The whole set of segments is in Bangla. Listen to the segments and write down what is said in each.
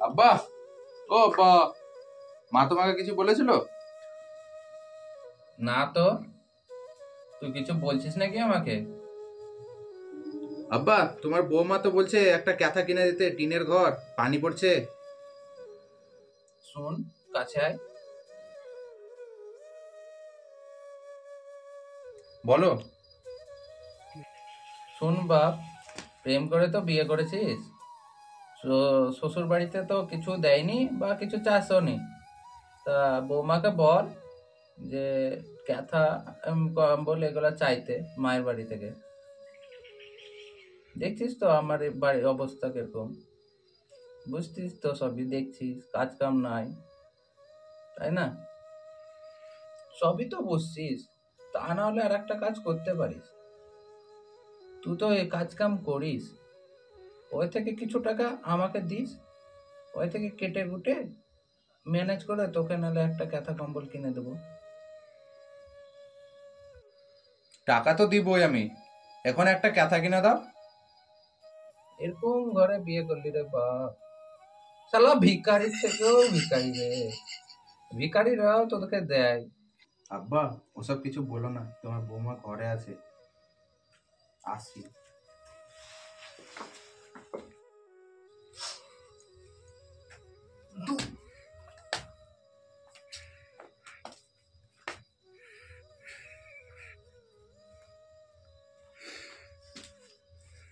আব্বা, ও আব্বা, মা তোমাকে কিছু বলেছিল? না তো। তুই কিছু বলছিস নাকি আমাকে? আব্বা, তোমার বৌমা তো বলছে একটা ক্যাথা কিনে দিতে, টিনের ঘর, পানি পড়ছে। শুন, কাছে আয়। বলো। শুন বাপ, প্রেম করে তো বিয়ে করেছিস। শ্বশুর বাড়িতে তো কিছু দেয়নি বা কিছু চাষও নি। তা বৌমাকে বল যে ক্যাথা কম্বল এগুলা চাইতে মায়ের বাড়ি থেকে। দেখছিস তো আমার এই বাড়ির অবস্থা কিরকম, বুঝছিস তো, সবই দেখছিস, কাজ কাম নাই, তাই না? সবই তো বুঝছিস। তা না হলে আর একটা কাজ করতে পারিস। তুই তো এই কাজ কাম করিস, ওই থেকে কিছু টাকা আমাকে দিস, ওই থেকে কেটে কুটে ম্যানেজ করে তোকে নাহলে একটা কাঁথা কম্বল কিনে দেবো। টাকা তো দিবই আমি, এখন একটা ক্যাথা কিনে দাও। এরকম ঘরে বিয়ে করলি রে বাপ, শালা ভিখারির থেকেও ভিখারি রে। ভিখারিরাও তোদেরকে দেয়। আব্বা, ওসব কিছু বলো না, তোমার বৌমা ঘরে আছে, আসি।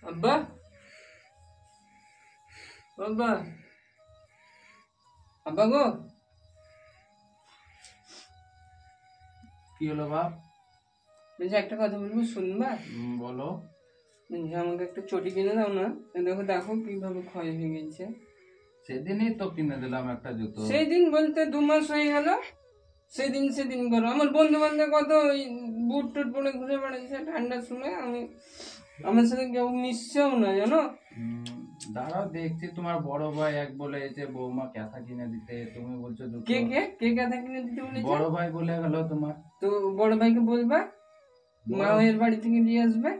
আব্বা, আব্বা, আব্বা গো, কি হলো বাপ? বলছি একটা কথা বলবো, শুনবা? বলো। বলছি আমাকে একটা চটি কিনে দাও না। দেখো দেখো কিভাবে ক্ষয় হয়ে গেছে। সেদিনই তো কিনে দিলাম একটা জুতো। সেই দিন বলতে 2 মাস হয়ে গেল। সেদিন করো। আমার বন্ধু বান্ধব কত ওই বুট টুট পরে ঘুরে বেড়াচ্ছে ঠান্ডার সময়। আমার সাথে কেউ মিশছেও না, জানো। দাঁড়াও দেখছি, তোমার বড় ভাই এক বলে যে বৌমা ক্যাথা কিনে দিতে, তুমি বলছো জুতো। কে কে কে কথা কিনে দিতে বলেছে? বড় ভাই বলে গেল তোমার। তো বড় ভাইকে বলবা মায়ের বাড়ি থেকে দিয়ে আসবে।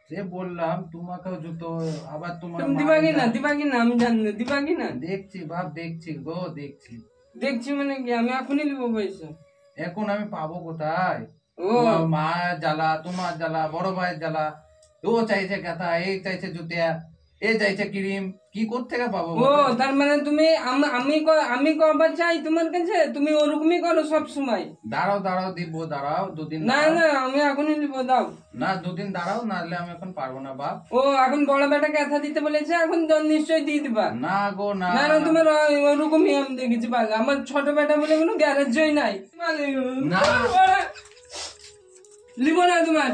সে বললাম তোমাকেও জুতো, আবার তোমার তুমি মা দিবা কি না আমি জানি না, দিবা কি না। দেখছি বাপ, দেখছি গো, দেখছি। দেখছি মানে কি, আমি এখনই দিব পয়সা। এখন আমি পাবো কোথায়? ও তোমার মা জ্বালা, তোমার জ্বালা, বড় ভাইয়ের জ্বালা। ও চাইছে কাঁথা, এই চাইছে জুতিয়া, এ চাইছে ক্রিম, কি কোত্থেকে পাবো ও বলো? তার মানে তুমি আমি কবার চাই তোমার কাছে, তুমি ওরকমই করো সব সময়। দাঁড়াও দাঁড়াও, দিব, দাঁড়াও দুদিন না দাঁড়াও। না, আমি এখনই দিব, দাও। না, দুদিন দাঁড়াও, নাহলে আমি এখন পারবো না বাপ। ও এখন বড় বেটা কথা দিতে বলেছে, এখন তো নিশ্চয়ই দিয়ে দিবা। না গো না। না না, তোমার ওরকমই আমি দেখেছি। ভালো, আমার ছোট বেটা বলে কোনো গ্যারেজই নাই। না। লিব না তোমার।